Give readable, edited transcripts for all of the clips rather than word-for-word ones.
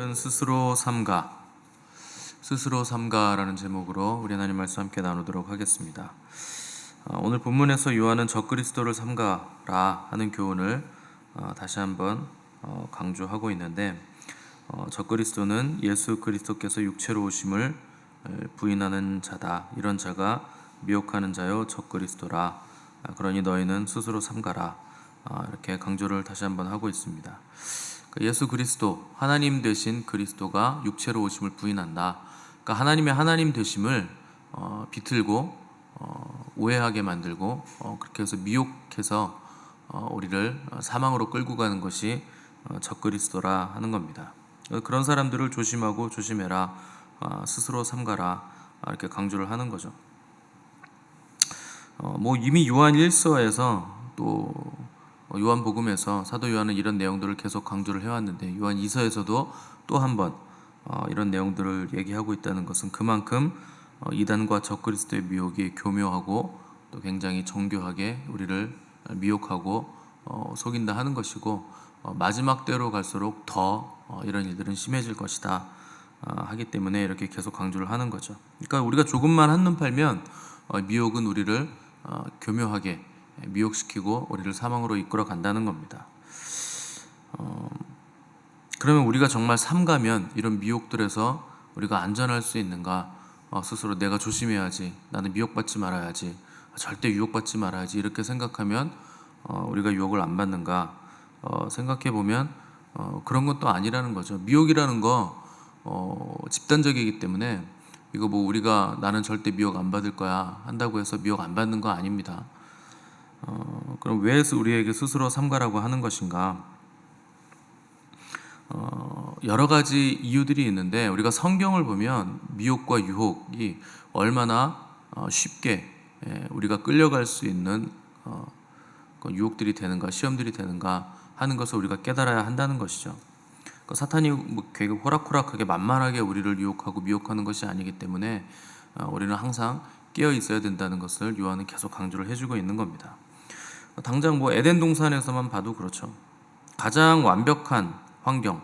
오늘은 스스로 삼가라는 제목으로 우리 하나님 말씀 함께 나누도록 하겠습니다. 오늘 본문에서 요한은 적그리스도를 삼가라 하는 교훈을 다시 한번 강조하고 있는데, 적그리스도는 예수 그리스도께서 육체로 오심을 부인하는 자다. 이런 자가 미혹하는 자요 적그리스도라. 그러니 너희는 스스로 삼가라. 이렇게 강조를 다시 한번 하고 있습니다. 예수 그리스도, 하나님 되신 그리스도가 육체로 오심을 부인한다. 그러니까 하나님의 하나님 되심을 비틀고 오해하게 만들고 그렇게 해서 미혹해서 우리를 사망으로 끌고 가는 것이 적그리스도라 하는 겁니다. 그런 사람들을 조심하고 조심해라, 스스로 삼가라, 이렇게 강조를 하는 거죠. 이미 요한 1서에서 또 요한복음에서 사도 요한은 이런 내용들을 계속 강조를 해왔는데, 요한 2서에서도 또 한 번 이런 내용들을 얘기하고 있다는 것은 그만큼 이단과 적그리스도의 미혹이 교묘하고 또 굉장히 정교하게 우리를 미혹하고 속인다 하는 것이고, 마지막 때로 갈수록 더 이런 일들은 심해질 것이다 하기 때문에 이렇게 계속 강조를 하는 거죠. 그러니까 우리가 조금만 한눈 팔면 미혹은 우리를 교묘하게 미혹시키고 우리를 사망으로 이끌어 간다는 겁니다. 그러면 우리가 정말 삼가면 이런 미혹들에서 우리가 안전할 수 있는가? 스스로 내가 조심해야지, 나는 미혹받지 말아야지, 절대 유혹받지 말아야지, 이렇게 생각하면 우리가 유혹을 안 받는가? 생각해 보면 그런 것도 아니라는 거죠. 미혹이라는 거 집단적이기 때문에 이거 우리가 나는 절대 미혹 안 받을 거야 한다고 해서 미혹 안 받는 거 아닙니다. 그럼 왜 우리에게 스스로 삼가라고 하는 것인가? 여러 가지 이유들이 있는데, 우리가 성경을 보면 미혹과 유혹이 얼마나 쉽게 우리가 끌려갈 수 있는 유혹들이 되는가, 시험들이 되는가 하는 것을 우리가 깨달아야 한다는 것이죠. 사탄이 되게 호락호락하게 만만하게 우리를 유혹하고 미혹하는 것이 아니기 때문에 우리는 항상 깨어 있어야 된다는 것을 요한은 계속 강조를 해주고 있는 겁니다. 당장 에덴 동산에서만 봐도 그렇죠. 가장 완벽한 환경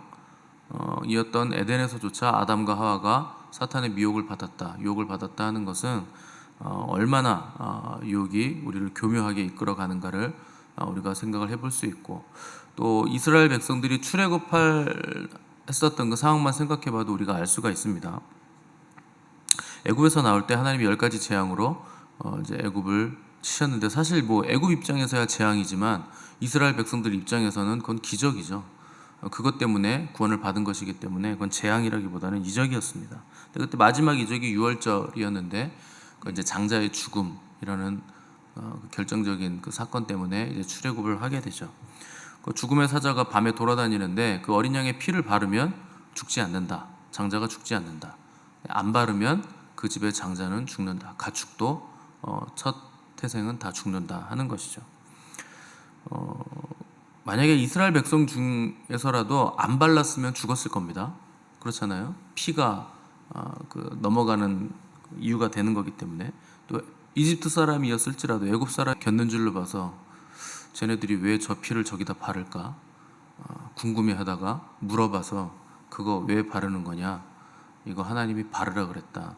이었던 에덴에서조차 아담과 하와가 사탄의 유혹을 받았다 하는 것은 얼마나 유혹이 우리를 교묘하게 이끌어가는가를 우리가 생각을 해볼 수 있고, 또 이스라엘 백성들이 했었던 그 상황만 생각해봐도 우리가 알 수가 있습니다. 애굽에서 나올 때 하나님이 10가지 재앙으로 이제 애굽을 치셨는데, 사실 애굽 입장에서야 재앙이지만 이스라엘 백성들 입장에서는 그건 기적이죠. 그것 때문에 구원을 받은 것이기 때문에 그건 재앙이라기보다는 이적이었습니다. 근데 그때 마지막 이적이 유월절이었는데 이제 장자의 죽음이라는 결정적인 그 사건 때문에 이제 출애굽을 하게 되죠. 그 죽음의 사자가 밤에 돌아다니는데 그 어린 양의 피를 바르면 죽지 않는다. 장자가 죽지 않는다. 안 바르면 그 집의 장자는 죽는다. 가축도 첫 태생은 다 죽는다 하는 것이죠. 만약에 이스라엘 백성 중에서라도 안 발랐으면 죽었을 겁니다. 그렇잖아요. 피가 넘어가는 이유가 되는 거기 때문에. 또 이집트 사람이었을지라도 애굽 사람 겪는 줄로 봐서 쟤네들이 왜 저 피를 저기다 바를까 궁금해하다가 물어봐서 그거 왜 바르는 거냐, 이거 하나님이 바르라 그랬다.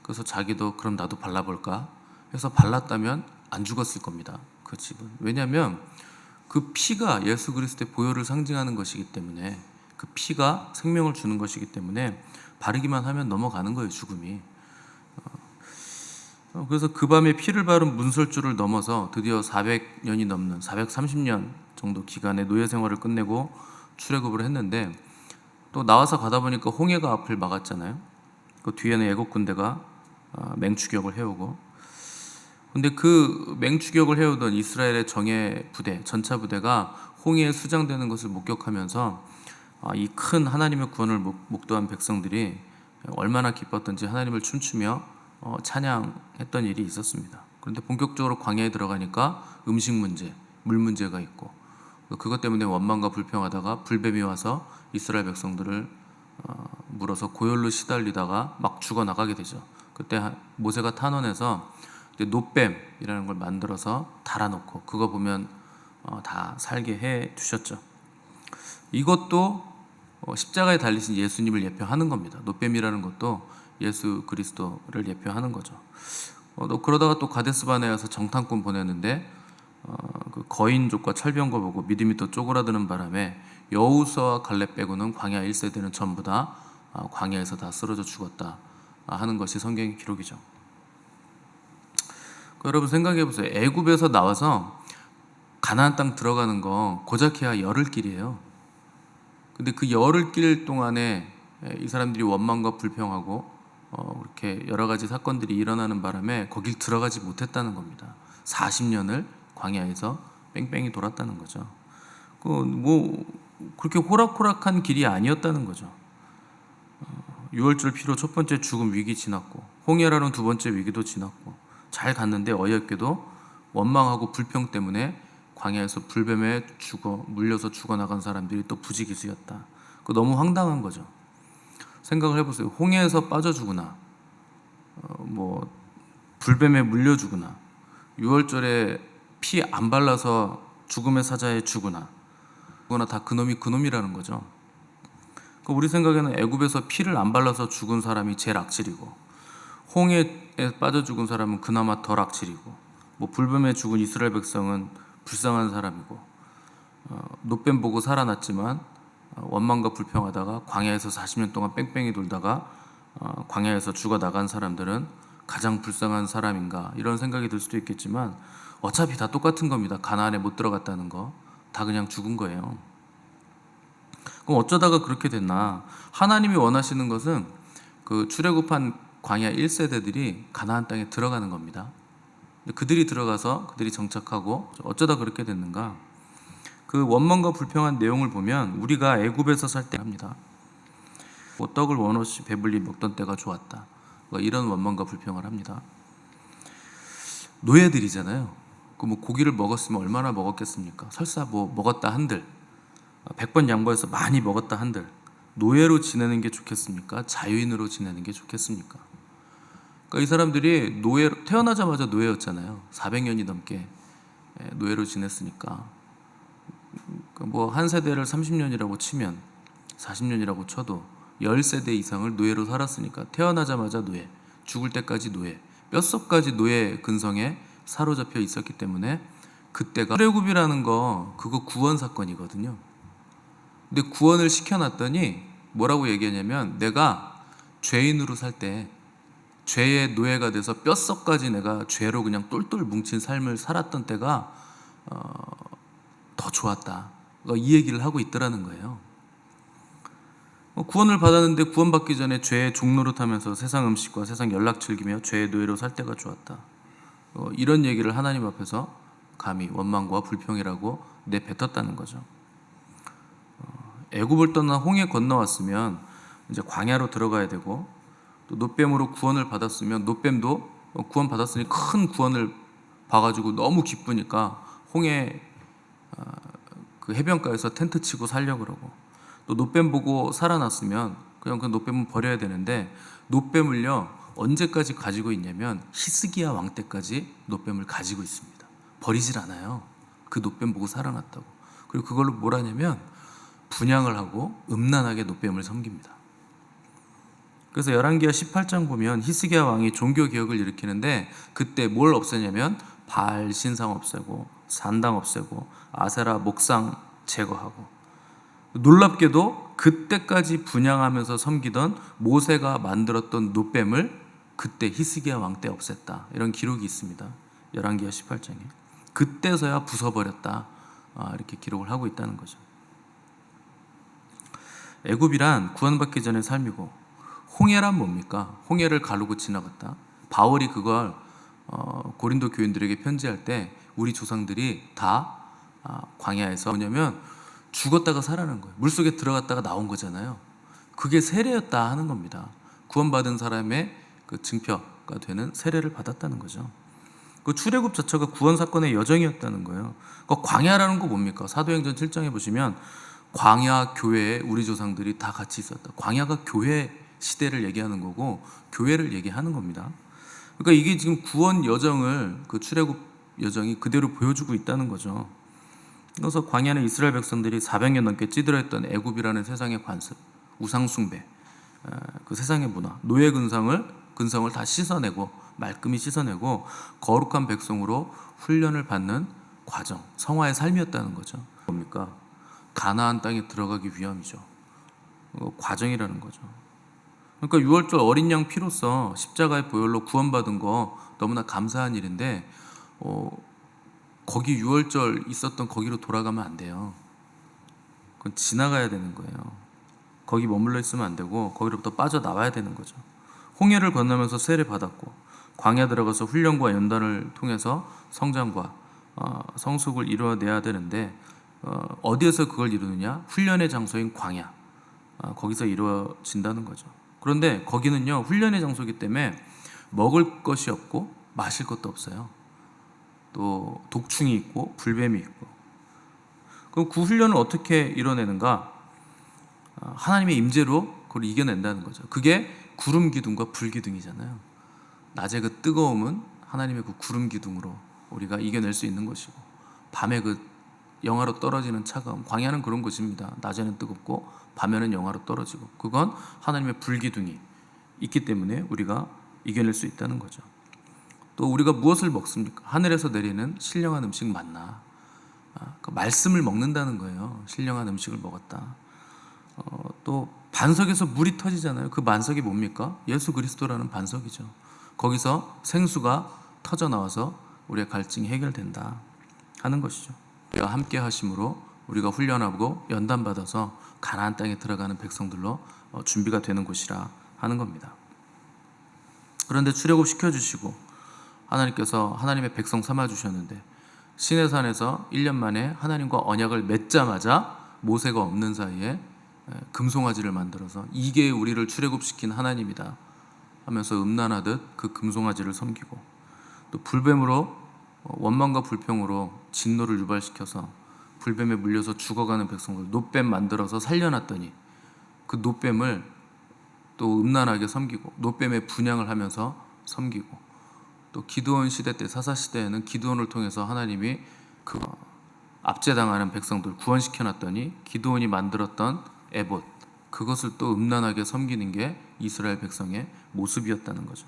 그래서 자기도 그럼 나도 발라볼까 해서 발랐다면 안 죽었을 겁니다. 그 집은. 왜냐하면 그 피가 예수 그리스도의 보혈을 상징하는 것이기 때문에, 그 피가 생명을 주는 것이기 때문에 바르기만 하면 넘어가는 거예요, 죽음이. 그래서 그 밤에 피를 바른 문설주를 넘어서 드디어 400년이 넘는 430년 정도 기간의 노예 생활을 끝내고 출애굽을 했는데, 또 나와서 가다 보니까 홍해가 앞을 막았잖아요. 그 뒤에는 애국 군대가 맹추격을 해오고, 근데 그 맹추격을 해오던 이스라엘의 정예 부대, 전차 부대가 홍해에 수장되는 것을 목격하면서 이 큰 하나님의 구원을 목도한 백성들이 얼마나 기뻤던지 하나님을 춤추며 찬양했던 일이 있었습니다. 그런데 본격적으로 광야에 들어가니까 음식 문제, 물 문제가 있고, 그것 때문에 원망과 불평하다가 불뱀이 와서 이스라엘 백성들을 물어서 고열로 시달리다가 막 죽어나가게 되죠. 그때 모세가 탄원해서 노뱀이라는 걸 만들어서 달아놓고 그거 보면 다 살게 해 두셨죠. 이것도 십자가에 달리신 예수님을 예표하는 겁니다. 노뱀이라는 것도 예수 그리스도를 예표하는 거죠. 또 그러다가 또 가데스바네에 와서 정탐꾼 보냈는데 그 거인족과 철병거 보고 믿음이 또 쪼그라드는 바람에 여호수아와 갈렙 빼고는 광야 1세대는 전부 다 광야에서 다 쓰러져 죽었다 하는 것이 성경의 기록이죠. 여러분 생각해 보세요. 애굽에서 나와서 가나안 땅 들어가는 거 고작해야 열흘 길이에요. 근데 그 열흘 길 동안에 이 사람들이 원망과 불평하고 이렇게 여러 가지 사건들이 일어나는 바람에 거길 들어가지 못했다는 겁니다. 40년을 광야에서 뺑뺑이 돌았다는 거죠. 뭐 그렇게 호락호락한 길이 아니었다는 거죠. 유월절 피로 첫 번째 죽음 위기 지났고 홍해라는 두 번째 위기도 지났고 잘 갔는데 어이없게도 원망하고 불평 때문에 광야에서 불뱀에 물려서 죽어나간 사람들이 또 부지기수였다. 그거 너무 황당한 거죠. 생각을 해보세요. 홍해에서 빠져 죽으나 뭐 불뱀에 물려 죽으나 유월절에 피 안 발라서 죽음의 사자에 죽으나 그거나 다 그놈이라는 거죠. 우리 생각에는 애굽에서 피를 안 발라서 죽은 사람이 제일 악질이고 홍해에 빠져 죽은 사람은 그나마 덜 악질이고 뭐 불뱀에 죽은 이스라엘 백성은 불쌍한 사람이고 노뱀 보고 살아났지만 원망과 불평하다가 광야에서 40년 동안 뺑뺑이 돌다가 광야에서 죽어나간 사람들은 가장 불쌍한 사람인가 이런 생각이 들 수도 있겠지만 어차피 다 똑같은 겁니다. 가나안에 못 들어갔다는 거 다 그냥 죽은 거예요. 그럼 어쩌다가 그렇게 됐나? 하나님이 원하시는 것은 그 출애굽한 광야 1세대들이 가나안 땅에 들어가는 겁니다. 그들이 들어가서 그들이 정착하고 어쩌다 그렇게 됐는가? 그 원망과 불평한 내용을 보면 우리가 애굽에서 살 때 합니다. 뭐 떡을 원없이 배불리 먹던 때가 좋았다. 이런 원망과 불평을 합니다. 노예들이잖아요. 뭐 고기를 먹었으면 얼마나 먹었겠습니까? 설사 뭐 먹었다 한들 100번 양보해서 많이 먹었다 한들 노예로 지내는 게 좋겠습니까? 자유인으로 지내는 게 좋겠습니까? 이 사람들이 태어나자마자 노예였잖아요. 400년이 넘게 노예로 지냈으니까 뭐 한 세대를 30년이라고 치면 40년이라고 쳐도 10세대 이상을 노예로 살았으니까 태어나자마자 노예, 죽을 때까지 노예, 뼛속까지 노예 근성에 사로잡혀 있었기 때문에 그때가 출애굽이라는 거 그거 구원 사건이거든요. 근데 구원을 시켜놨더니 뭐라고 얘기하냐면 내가 죄인으로 살 때 죄의 노예가 돼서 뼛속까지 내가 죄로 그냥 똘똘 뭉친 삶을 살았던 때가 더 좋았다. 이 얘기를 하고 있더라는 거예요. 구원을 받았는데 구원받기 전에 죄의 종노릇하면서 세상 음식과 세상 연락 즐기며 죄의 노예로 살 때가 좋았다. 이런 얘기를 하나님 앞에서 감히 원망과 불평이라고 내뱉었다는 거죠. 애굽을 떠나 홍해 건너왔으면 이제 광야로 들어가야 되고 또 노뱀으로 구원을 받았으면 노뱀도 구원 받았으니 큰 구원을 봐가지고 너무 기쁘니까 홍해 그 해변가에서 텐트 치고 살려고 그러고 또 노뱀 보고 살아났으면 그냥 그 노뱀은 버려야 되는데 노뱀을요 언제까지 가지고 있냐면 히스기야 왕 때까지 노뱀을 가지고 있습니다. 버리질 않아요. 그 노뱀 보고 살아났다고. 그리고 그걸로 뭘 하냐면 분향을 하고 음란하게 노뱀을 섬깁니다. 그래서 열왕기하 18장 보면 히스기야 왕이 종교 개혁을 일으키는데 그때 뭘 없애냐면 바알 신상 없애고 산당 없애고 아세라 목상 제거하고 놀랍게도 그때까지 분향하면서 섬기던 모세가 만들었던 노뱀을 그때 히스기야 왕 때 없앴다. 이런 기록이 있습니다. 열왕기하 18장에. 그때서야 부숴버렸다. 이렇게 기록을 하고 있다는 거죠. 애굽이란 구원받기 전의 삶이고 홍해란 뭡니까? 홍해를 가르고 지나갔다. 바울이 그걸 고린도 교인들에게 편지할 때 우리 조상들이 다 광야에서 뭐냐면 죽었다가 살아난 거예요. 물속에 들어갔다가 나온 거잖아요. 그게 세례였다 하는 겁니다. 구원받은 사람의 그 증표가 되는 세례를 받았다는 거죠. 그 출애굽 자체가 구원 사건의 여정이었다는 거예요. 그 광야라는 거 뭡니까? 사도행전 7장에 보시면 광야 교회에 우리 조상들이 다 같이 있었다. 광야가 교회 시대를 얘기하는 거고 교회를 얘기하는 겁니다. 그러니까 이게 지금 구원 여정을 그 출애굽 여정이 그대로 보여주고 있다는 거죠. 그래서 광야는 이스라엘 백성들이 400년 넘게 찌들어있던 애굽이라는 세상의 관습, 우상 숭배, 그 세상의 문화, 노예 근성을 다 씻어내고 말끔히 씻어내고 거룩한 백성으로 훈련을 받는 과정, 성화의 삶이었다는 거죠. 뭡니까? 가나안 땅에 들어가기 위함이죠. 과정이라는 거죠. 그러니까 유월절 어린 양 피로써 십자가의 보혈로 구원받은 거 너무나 감사한 일인데 거기 유월절 있었던 거기로 돌아가면 안 돼요. 그건 지나가야 되는 거예요. 거기 머물러 있으면 안 되고 거기로부터 빠져나와야 되는 거죠. 홍해를 건너면서 세례 받았고 광야 들어가서 훈련과 연단을 통해서 성장과 성숙을 이루어내야 되는데 어디에서 그걸 이루느냐? 훈련의 장소인 광야, 거기서 이루어진다는 거죠. 그런데 거기는요 훈련의 장소이기 때문에 먹을 것이 없고 마실 것도 없어요. 또 독충이 있고 불뱀이 있고. 그럼 그 훈련을 어떻게 이뤄내는가? 하나님의 임재로 그걸 이겨낸다는 거죠. 그게 구름 기둥과 불 기둥이잖아요. 낮에 그 뜨거움은 하나님의 그 구름 기둥으로 우리가 이겨낼 수 있는 것이고, 밤에 그 영하로 떨어지는 차가움, 광야는 그런 곳입니다. 낮에는 뜨겁고 밤에는 영하로 떨어지고, 그건 하나님의 불 기둥이 있기 때문에 우리가 이겨낼 수 있다는 거죠. 또 우리가 무엇을 먹습니까? 하늘에서 내리는 신령한 음식 만나, 그 말씀을 먹는다는 거예요. 신령한 음식을 먹었다. 또 반석에서 물이 터지잖아요. 그 반석이 뭡니까? 예수 그리스도라는 반석이죠. 거기서 생수가 터져 나와서 우리의 갈증이 해결된다 하는 것이죠. 우리가 함께 하심으로 우리가 훈련하고 연단받아서 가나안 땅에 들어가는 백성들로 준비가 되는 곳이라 하는 겁니다. 그런데 출애굽 시켜주시고 하나님께서 하나님의 백성 삼아주셨는데 시내산에서 1년 만에 하나님과 언약을 맺자마자 모세가 없는 사이에 금송아지를 만들어서 이게 우리를 출애굽시킨 하나님이다 하면서 음란하듯 그 금송아지를 섬기고, 또 불뱀으로 원망과 불평으로 진노를 유발시켜서 불뱀에 물려서 죽어가는 백성들 놋뱀 만들어서 살려놨더니 그 놋뱀을 또 음란하게 섬기고 놋뱀의 분향을 하면서 섬기고, 또 기드온 시대 때 사사 시대에는 기드온을 통해서 하나님이 그 압제당하는 백성들 구원시켜놨더니 기드온이 만들었던 에봇, 그것을 또 음란하게 섬기는 게 이스라엘 백성의 모습이었다는 거죠.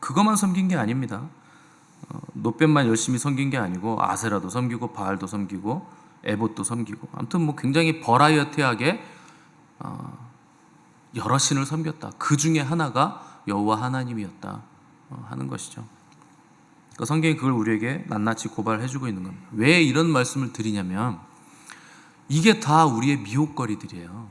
그것만 섬긴 게 아닙니다. 놋뱀만 열심히 섬긴 게 아니고 아세라도 섬기고 바알도 섬기고 에봇도 섬기고, 아무튼 뭐 굉장히 버라이어티하게 여러 신을 섬겼다. 그 중에 하나가 여호와 하나님이었다 하는 것이죠. 그러니까 성경이 그걸 우리에게 낱낱이 고발해주고 있는 겁니다. 왜 이런 말씀을 드리냐면 이게 다 우리의 미혹거리들이에요.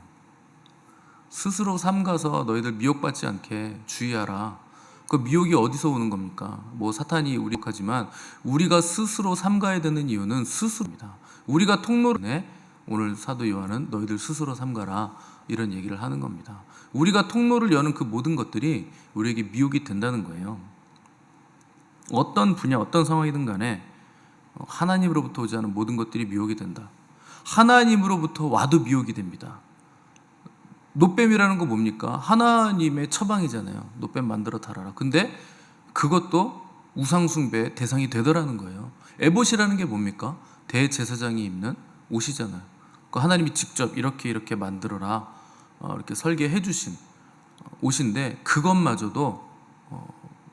스스로 삼가서 너희들 미혹받지 않게 주의하라. 그 미혹이 어디서 오는 겁니까? 뭐 사탄이 우리하지만 우리가 스스로 삼가야 되는 이유는 스스로입니다. 우리가 통로를 오늘 사도 요한은 너희들 스스로 삼가라 이런 얘기를 하는 겁니다. 우리가 통로를 여는 그 모든 것들이 우리에게 미혹이 된다는 거예요. 어떤 분야, 어떤 상황이든 간에 하나님으로부터 오지 않은 모든 것들이 미혹이 된다. 하나님으로부터 와도 미혹이 됩니다. 놋뱀이라는 거 뭡니까? 하나님의 처방이잖아요. 놋뱀 만들어 달아라. 근데 그것도 우상숭배의 대상이 되더라는 거예요. 에봇이라는 게 뭡니까? 대제사장이 입는 옷이잖아요. 그 하나님이 직접 이렇게 만들어라 이렇게 설계해 주신 옷인데 그것마저도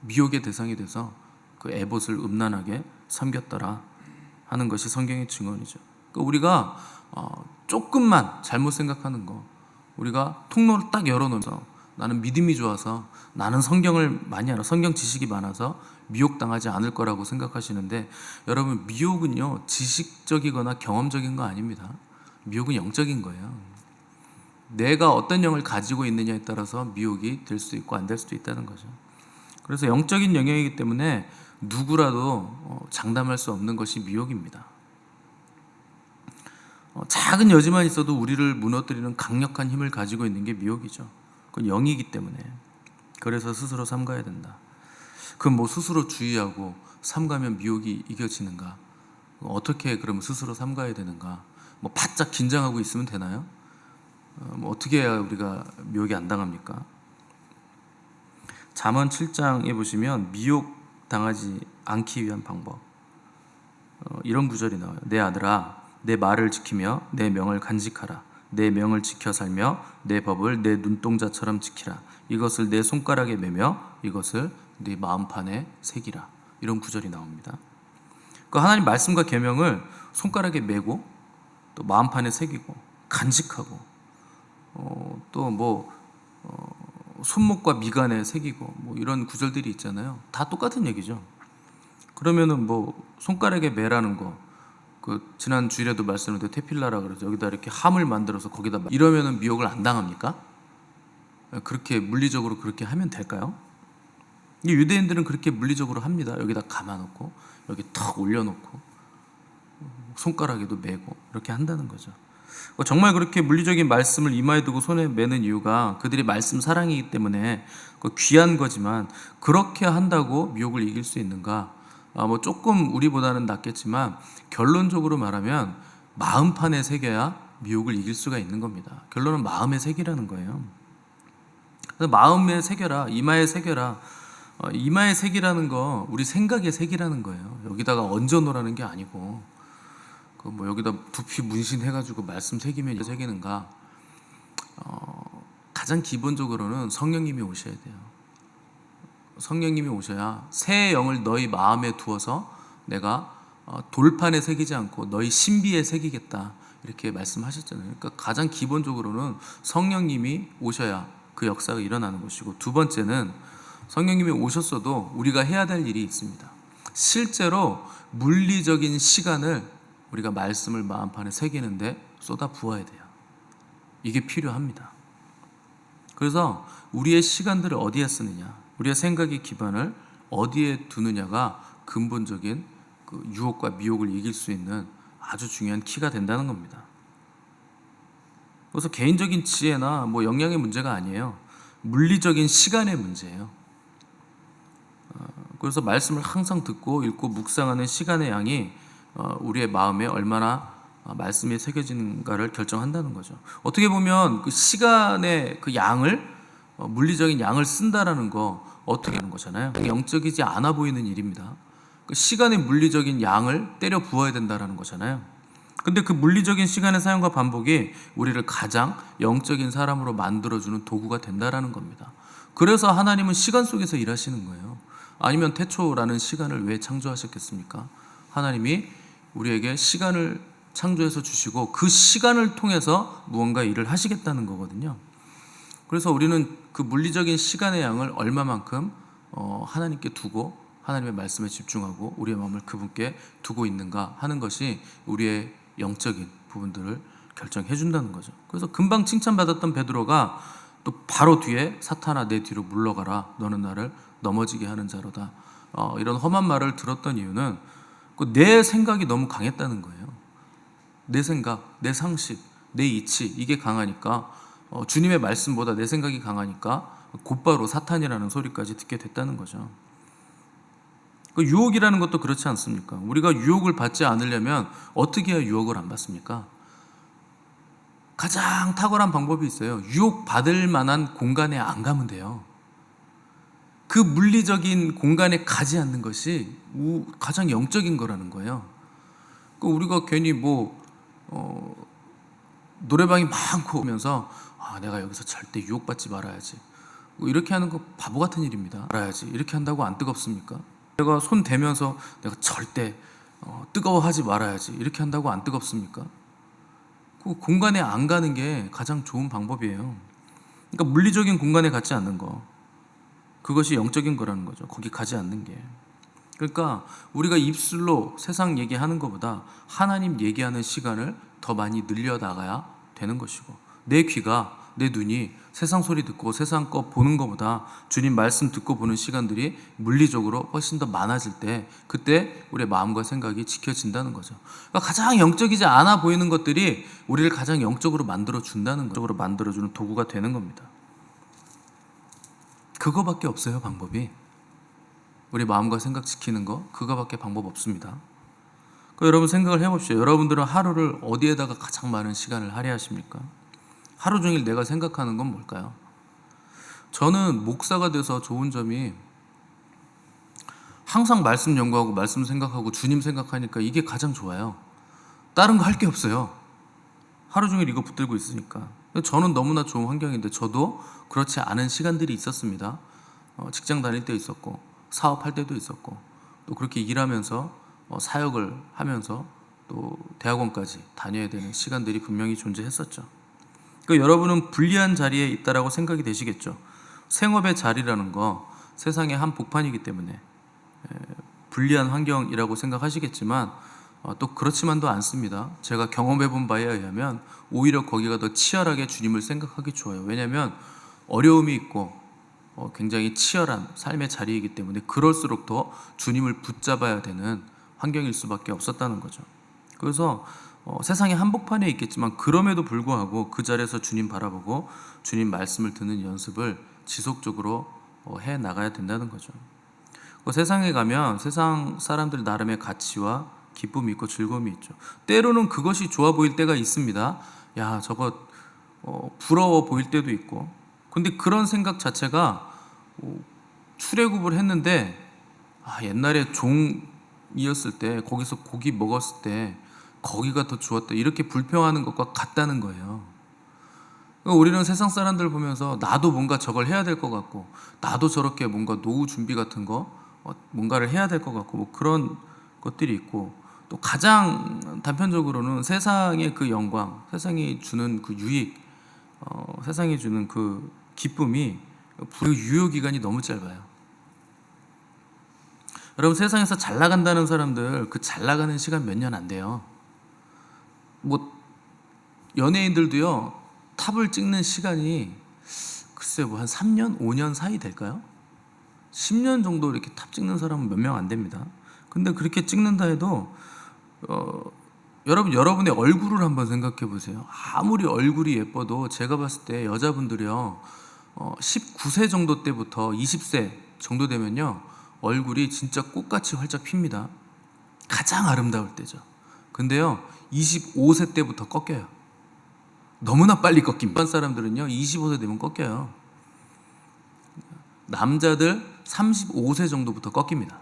미혹의 대상이 돼서 그 에봇을 음란하게 섬겼더라 하는 것이 성경의 증언이죠. 그러니까 우리가 조금만 잘못 생각하는 거, 우리가 통로를 딱 열어놓으면서 나는 믿음이 좋아서 나는 성경을 많이 알아, 성경 지식이 많아서 미혹당하지 않을 거라고 생각하시는데, 여러분 미혹은요 지식적이거나 경험적인 거 아닙니다. 미혹은 영적인 거예요. 내가 어떤 영을 가지고 있느냐에 따라서 미혹이 될 수도 있고 안 될 수도 있다는 거죠. 그래서 영적인 영역이기 때문에 누구라도 장담할 수 없는 것이 미혹입니다. 작은 여지만 있어도 우리를 무너뜨리는 강력한 힘을 가지고 있는 게 미혹이죠. 그건 영이기 때문에. 그래서 스스로 삼가야 된다. 그럼 뭐 스스로 주의하고 삼가면 미혹이 이겨지는가? 어떻게 그러면 스스로 삼가야 되는가? 뭐 바짝 긴장하고 있으면 되나요? 뭐 어떻게 해야 우리가 미혹이 안 당합니까? 잠언 7장에 보시면 미혹 당하지 않기 위한 방법, 이런 구절이 나와요. 내 아들아, 내 말을 지키며 내 명을 간직하라. 내 명을 지켜 살며 내 법을 내 눈동자처럼 지키라. 이것을 내 손가락에 매며 이것을 네 마음판에 새기라. 이런 구절이 나옵니다. 그 하나님 말씀과 계명을 손가락에 매고 또 마음판에 새기고 간직하고 또 손목과 미간에 새기고 이런 구절들이 있잖아요. 다 똑같은 얘기죠. 그러면은 손가락에 매라는 거, 그 지난 주일에도 말씀드렸는데 테필라라 그러죠. 여기다 이렇게 함을 만들어서 거기다 이러면은 미혹을 안 당합니까? 그렇게 물리적으로 그렇게 하면 될까요? 유대인들은 그렇게 물리적으로 합니다. 여기다 감아놓고 여기 턱 올려놓고 손가락에도 매고 이렇게 한다는 거죠. 정말 그렇게 물리적인 말씀을 이마에 두고 손에 매는 이유가 그들이 말씀 사랑이기 때문에 귀한 거지만, 그렇게 한다고 미혹을 이길 수 있는가? 조금 우리보다는 낫겠지만 결론적으로 말하면 마음판에 새겨야 미혹을 이길 수가 있는 겁니다. 결론은 마음에 새기라는 거예요. 그래서 마음에 새겨라, 이마에 새겨라. 이마에 새기라는 거 우리 생각에 새기라는 거예요. 여기다가 얹어 놓으라는 게 아니고 여기다 두피 문신해가지고 말씀 새기면 새기는가? 가장 기본적으로는 성령님이 오셔야 돼요. 성령님이 오셔야 새 영을 너희 마음에 두어서 내가 돌판에 새기지 않고 너희 신비에 새기겠다, 이렇게 말씀하셨잖아요. 그러니까 가장 기본적으로는 성령님이 오셔야 그 역사가 일어나는 것이고, 두 번째는 성령님이 오셨어도 우리가 해야 될 일이 있습니다. 실제로 물리적인 시간을 우리가 말씀을 마음판에 새기는데 쏟아 부어야 돼요. 이게 필요합니다. 그래서 우리의 시간들을 어디에 쓰느냐, 우리의 생각의 기반을 어디에 두느냐가 근본적인 그 유혹과 미혹을 이길 수 있는 아주 중요한 키가 된다는 겁니다. 그래서 개인적인 지혜나 역량의 문제가 아니에요. 물리적인 시간의 문제예요. 그래서 말씀을 항상 듣고 읽고 묵상하는 시간의 양이 우리의 마음에 얼마나 말씀이 새겨지는가를 결정한다는 거죠. 어떻게 보면 그 시간의 그 양을, 물리적인 양을 쓴다라는 거 어떻게 하는 거잖아요. 영적이지 않아 보이는 일입니다. 그 시간의 물리적인 양을 때려 부어야 된다라는 거잖아요. 근데 그 물리적인 시간의 사용과 반복이 우리를 가장 영적인 사람으로 만들어주는 도구가 된다라는 겁니다. 그래서 하나님은 시간 속에서 일하시는 거예요. 아니면 태초라는 시간을 왜 창조하셨겠습니까? 하나님이 우리에게 시간을 창조해서 주시고 그 시간을 통해서 무언가 일을 하시겠다는 거거든요. 그래서 우리는 그 물리적인 시간의 양을 얼마만큼 하나님께 두고 하나님의 말씀에 집중하고 우리의 마음을 그분께 두고 있는가 하는 것이 우리의 영적인 부분들을 결정해 준다는 거죠. 그래서 금방 칭찬받았던 베드로가 또 바로 뒤에 사탄아 내 뒤로 물러가라, 너는 나를 넘어지게 하는 자로다, 이런 험한 말을 들었던 이유는 내 생각이 너무 강했다는 거예요. 내 생각, 내 상식, 내 이치, 이게 강하니까 주님의 말씀보다 내 생각이 강하니까 곧바로 사탄이라는 소리까지 듣게 됐다는 거죠. 유혹이라는 것도 그렇지 않습니까? 우리가 유혹을 받지 않으려면 어떻게 해야 유혹을 안 받습니까? 가장 탁월한 방법이 있어요. 유혹 받을 만한 공간에 안 가면 돼요. 그 물리적인 공간에 가지 않는 것이 가장 영적인 거라는 거예요. 우리가 괜히 노래방이 많고 오면서 내가 여기서 절대 유혹받지 말아야지, 이렇게 하는 거 바보 같은 일입니다. 말아야지, 이렇게 한다고 안 뜨겁습니까? 내가 손 대면서 내가 절대 뜨거워하지 말아야지, 이렇게 한다고 안 뜨겁습니까? 그 공간에 안 가는 게 가장 좋은 방법이에요. 그러니까 물리적인 공간에 갖지 않는 거, 그것이 영적인 거라는 거죠. 거기 가지 않는 게. 그러니까 우리가 입술로 세상 얘기하는 것보다 하나님 얘기하는 시간을 더 많이 늘려나가야 되는 것이고, 내 귀가, 내 눈이 세상 소리 듣고 세상 거 보는 것보다 주님 말씀 듣고 보는 시간들이 물리적으로 훨씬 더 많아질 때, 그때 우리의 마음과 생각이 지켜진다는 거죠. 그러니까 가장 영적이지 않아 보이는 것들이 우리를 가장 영적으로 만들어준다는 거죠. 만들어주는 도구가 되는 겁니다. 그거밖에 없어요, 방법이. 우리 마음과 생각 지키는 거, 그거밖에 방법 없습니다. 그러니까 여러분 생각을 해봅시오. 여러분들은 하루를 어디에다가 가장 많은 시간을 할애하십니까? 하루 종일 내가 생각하는 건 뭘까요? 저는 목사가 돼서 좋은 점이 항상 말씀 연구하고 말씀 생각하고 주님 생각하니까 이게 가장 좋아요. 다른 거 할 게 없어요. 하루 종일 이거 붙들고 있으니까. 저는 너무나 좋은 환경인데 저도 그렇지 않은 시간들이 있었습니다. 직장 다닐 때 있었고 사업할 때도 있었고 또 그렇게 일하면서 사역을 하면서 또 대학원까지 다녀야 되는 시간들이 분명히 존재했었죠. 그러니까 여러분은 불리한 자리에 있다라고 생각이 되시겠죠. 생업의 자리라는 거 세상의 한 복판이기 때문에 불리한 환경이라고 생각하시겠지만 또 그렇지만도 않습니다. 제가 경험해 본 바에 의하면 오히려 거기가 더 치열하게 주님을 생각하기 좋아요. 왜냐하면 어려움이 있고 굉장히 치열한 삶의 자리이기 때문에 그럴수록 더 주님을 붙잡아야 되는 환경일 수밖에 없었다는 거죠. 그래서 세상의 한복판에 있겠지만 그럼에도 불구하고 그 자리에서 주님 바라보고 주님 말씀을 듣는 연습을 지속적으로 해 나가야 된다는 거죠. 세상에 가면 세상 사람들 나름의 가치와 기쁨이 있고 즐거움이 있죠. 때로는 그것이 좋아 보일 때가 있습니다. 야, 저거 부러워 보일 때도 있고. 근데 그런 생각 자체가 출애굽을 했는데 옛날에 종이었을 때 거기서 고기 먹었을 때 거기가 더 좋았다 이렇게 불평하는 것과 같다는 거예요. 우리는 세상 사람들 보면서 나도 뭔가 저걸 해야 될 것 같고 나도 저렇게 뭔가 노후 준비 같은 거 뭔가를 해야 될 것 같고 뭐 그런 것들이 있고 또 가장 단편적으로는 세상의 그 영광, 세상이 주는 그 유익, 세상이 주는 그 기쁨이 그 유효 기간이 너무 짧아요. 여러분 세상에서 잘 나간다는 사람들 그 잘 나가는 시간 몇 년 안 돼요. 뭐 연예인들도요 탑을 찍는 시간이 글쎄 뭐 한 3년, 5년 사이 될까요? 10년 정도 이렇게 탑 찍는 사람은 몇 명 안 됩니다. 근데 그렇게 찍는다 해도 여러분의 얼굴을 한번 생각해 보세요. 아무리 얼굴이 예뻐도 제가 봤을 때 여자분들이요 19세 정도 때부터 20세 정도 되면요 얼굴이 진짜 꽃같이 활짝 핍니다. 가장 아름다울 때죠. 근데요 25세 때부터 꺾여요. 너무나 빨리 꺾입니다. 일반 사람들은요 25세 되면 꺾여요. 남자들 35세 정도부터 꺾입니다.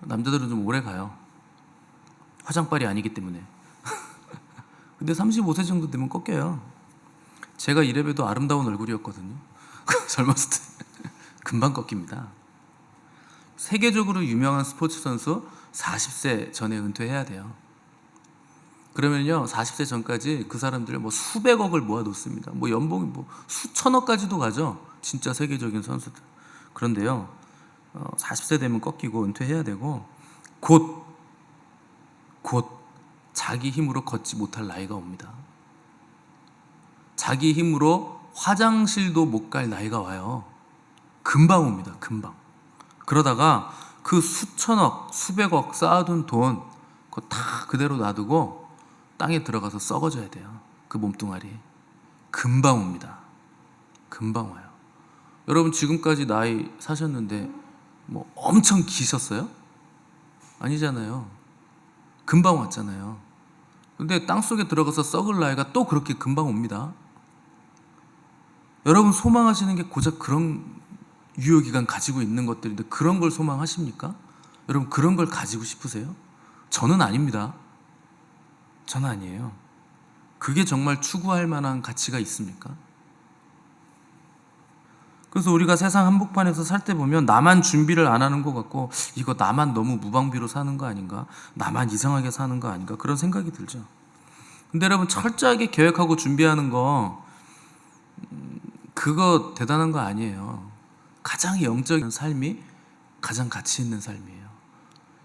남자들은 좀 오래 가요. 화장빨이 아니기 때문에. 근데 35세 정도 되면 꺾여요. 제가 이래봬도 아름다운 얼굴이었거든요. 젊었을 때 금방 꺾입니다. 세계적으로 유명한 스포츠 선수 40세 전에 은퇴해야 돼요. 그러면요 40세 전까지 그 사람들 뭐 수백억을 모아놓습니다. 뭐 연봉이 뭐 수천억까지도 가죠. 진짜 세계적인 선수들. 그런데요 40세 되면 꺾이고 은퇴해야 되고 곧 자기 힘으로 걷지 못할 나이가 옵니다. 자기 힘으로 화장실도 못 갈 나이가 와요. 금방 옵니다. 금방. 그러다가 그 수천억, 수백억 쌓아둔 돈 그거 다 그대로 놔두고 땅에 들어가서 썩어져야 돼요. 그 몸뚱아리. 금방 옵니다. 금방 와요. 여러분 지금까지 나이 사셨는데 뭐 엄청 기셨어요? 아니잖아요. 금방 왔잖아요. 근데 땅속에 들어가서 썩을 나이가 또 그렇게 금방 옵니다. 여러분 소망하시는 게 고작 그런 유효기간 가지고 있는 것들인데 그런 걸 소망하십니까? 여러분 그런 걸 가지고 싶으세요? 저는 아닙니다. 저는 아니에요. 그게 정말 추구할 만한 가치가 있습니까? 그래서 우리가 세상 한복판에서 살 때 보면 나만 준비를 안 하는 것 같고 이거 나만 너무 무방비로 사는 거 아닌가? 나만 이상하게 사는 거 아닌가? 그런 생각이 들죠. 근데 여러분 철저하게 계획하고 준비하는 거 그거 대단한 거 아니에요. 가장 영적인 삶이 가장 가치 있는 삶이에요.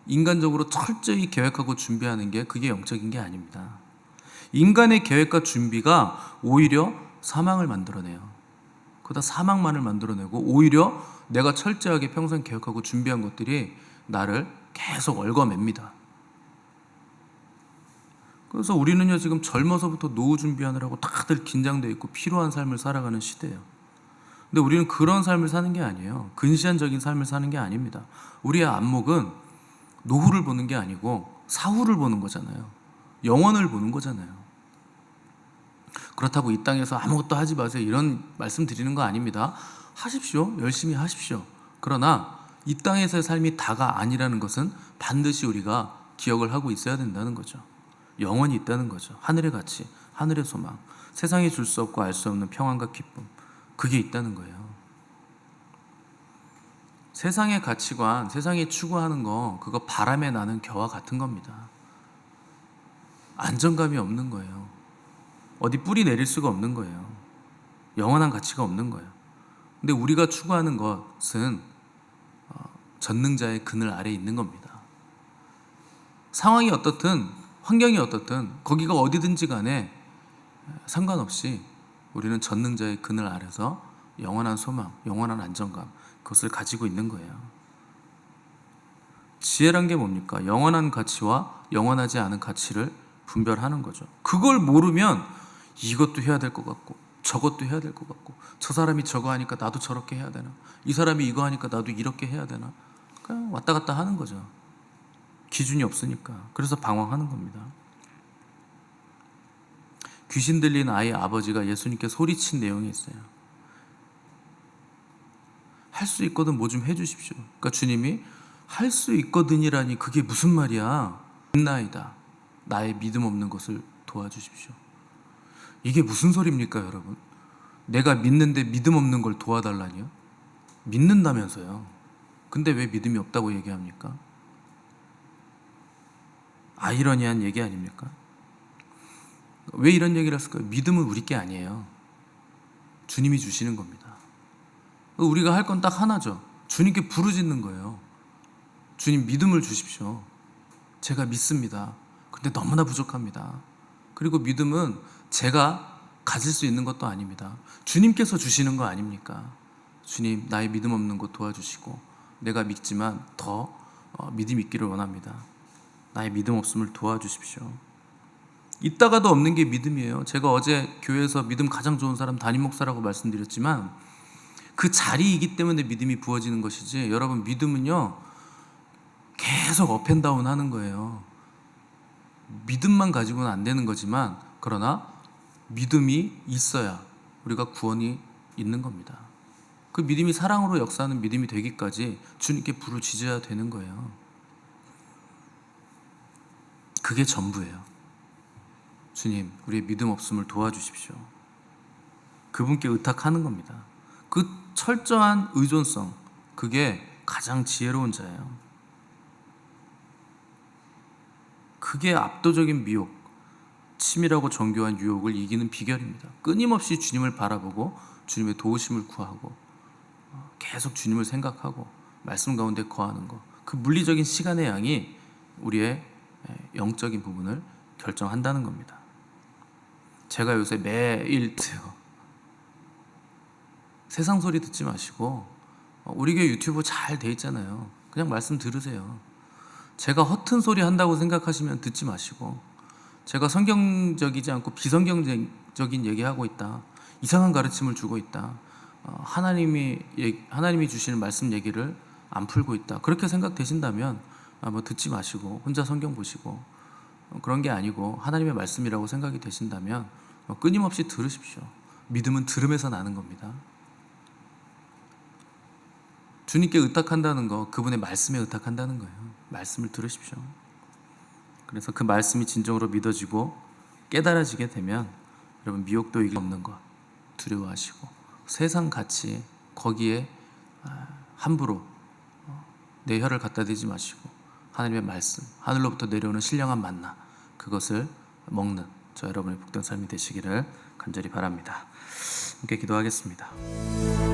인간적으로 철저히 계획하고 준비하는 게 그게 영적인 게 아닙니다. 인간의 계획과 준비가 오히려 사망을 만들어내요. 그러다 사망만을 만들어내고 오히려 내가 철저하게 평생 계획하고 준비한 것들이 나를 계속 얽어맵니다. 그래서 우리는요 지금 젊어서부터 노후 준비하느라고 다들 긴장되어 있고 필요한 삶을 살아가는 시대예요. 근데 우리는 그런 삶을 사는 게 아니에요. 근시안적인 삶을 사는 게 아닙니다. 우리의 안목은 노후를 보는 게 아니고 사후를 보는 거잖아요. 영원을 보는 거잖아요. 그렇다고 이 땅에서 아무것도 하지 마세요 이런 말씀 드리는 거 아닙니다. 하십시오. 열심히 하십시오. 그러나 이 땅에서의 삶이 다가 아니라는 것은 반드시 우리가 기억을 하고 있어야 된다는 거죠. 영원히 있다는 거죠. 하늘의 가치, 하늘의 소망, 세상이 줄 수 없고 알 수 없는 평안과 기쁨, 그게 있다는 거예요. 세상의 가치관, 세상이 추구하는 거, 그거 바람에 나는 겨와 같은 겁니다. 안정감이 없는 거예요. 어디 뿌리 내릴 수가 없는 거예요. 영원한 가치가 없는 거예요. 근데 우리가 추구하는 것은 전능자의 그늘 아래에 있는 겁니다. 상황이 어떻든 환경이 어떻든 거기가 어디든지 간에 상관없이 우리는 전능자의 그늘 아래서 영원한 소망, 영원한 안정감, 그것을 가지고 있는 거예요. 지혜란 게 뭡니까? 영원한 가치와 영원하지 않은 가치를 분별하는 거죠. 그걸 모르면 이것도 해야 될 것 같고 저것도 해야 될 것 같고, 저 사람이 저거 하니까 나도 저렇게 해야 되나, 이 사람이 이거 하니까 나도 이렇게 해야 되나, 그냥 왔다 갔다 하는 거죠. 기준이 없으니까. 그래서 방황하는 겁니다. 귀신 들린 아이의 아버지가 예수님께 소리친 내용이 있어요. 할 수 있거든 뭐 좀 해주십시오. 그러니까 주님이 할 수 있거든이라니 그게 무슨 말이야. 믿나이다. 나의 믿음 없는 것을 도와주십시오. 이게 무슨 소리입니까, 여러분? 내가 믿는데 믿음 없는 걸 도와달라니요? 믿는다면서요. 근데 왜 믿음이 없다고 얘기합니까? 아이러니한 얘기 아닙니까? 왜 이런 얘기를 했을까요? 믿음은 우리 게 아니에요. 주님이 주시는 겁니다. 우리가 할 건 딱 하나죠. 주님께 부르짖는 거예요. 주님, 믿음을 주십시오. 제가 믿습니다. 근데 너무나 부족합니다. 그리고 믿음은 제가 가질 수 있는 것도 아닙니다. 주님께서 주시는 거 아닙니까? 주님, 나의 믿음 없는 것 도와주시고, 내가 믿지만 더 믿음 있기를 원합니다. 나의 믿음 없음을 도와주십시오. 있다가도 없는 게 믿음이에요. 제가 어제 교회에서 믿음 가장 좋은 사람 담임 목사라고 말씀드렸지만, 그 자리이기 때문에 믿음이 부어지는 것이지, 여러분, 믿음은요 계속 업앤다운 하는 거예요. 믿음만 가지고는 안 되는 거지만, 그러나 믿음이 있어야 우리가 구원이 있는 겁니다. 그 믿음이 사랑으로 역사하는 믿음이 되기까지 주님께 부르짖어야 되는 거예요. 그게 전부예요. 주님, 우리의 믿음 없음을 도와주십시오. 그분께 의탁하는 겁니다. 그 철저한 의존성, 그게 가장 지혜로운 자예요. 그게 압도적인 미혹, 치밀하고 정교한 유혹을 이기는 비결입니다. 끊임없이 주님을 바라보고 주님의 도우심을 구하고 계속 주님을 생각하고 말씀 가운데 거하는 것, 그 물리적인 시간의 양이 우리의 영적인 부분을 결정한다는 겁니다. 제가 요새 매일 세상 소리 듣지 마시고, 우리 교회 유튜브 잘 돼 있잖아요. 그냥 말씀 들으세요. 제가 허튼 소리 한다고 생각하시면 듣지 마시고, 제가 성경적이지 않고 비성경적인 얘기하고 있다, 이상한 가르침을 주고 있다, 하나님이 주시는 말씀 얘기를 안 풀고 있다, 그렇게 생각되신다면 뭐 듣지 마시고 혼자 성경 보시고, 그런 게 아니고 하나님의 말씀이라고 생각이 되신다면 끊임없이 들으십시오. 믿음은 들음에서 나는 겁니다. 주님께 의탁한다는 거, 그분의 말씀에 의탁한다는 거예요. 말씀을 들으십시오. 그래서 그 말씀이 진정으로 믿어지고 깨달아지게 되면, 여러분, 미혹도 이길 없는 것 두려워하시고, 세상 가치 거기에 함부로 내 혀를 갖다 대지 마시고, 하나님의 말씀, 하늘로부터 내려오는 신령한 만나, 그것을 먹는 저 여러분의 복된 삶이 되시기를 간절히 바랍니다. 함께 기도하겠습니다.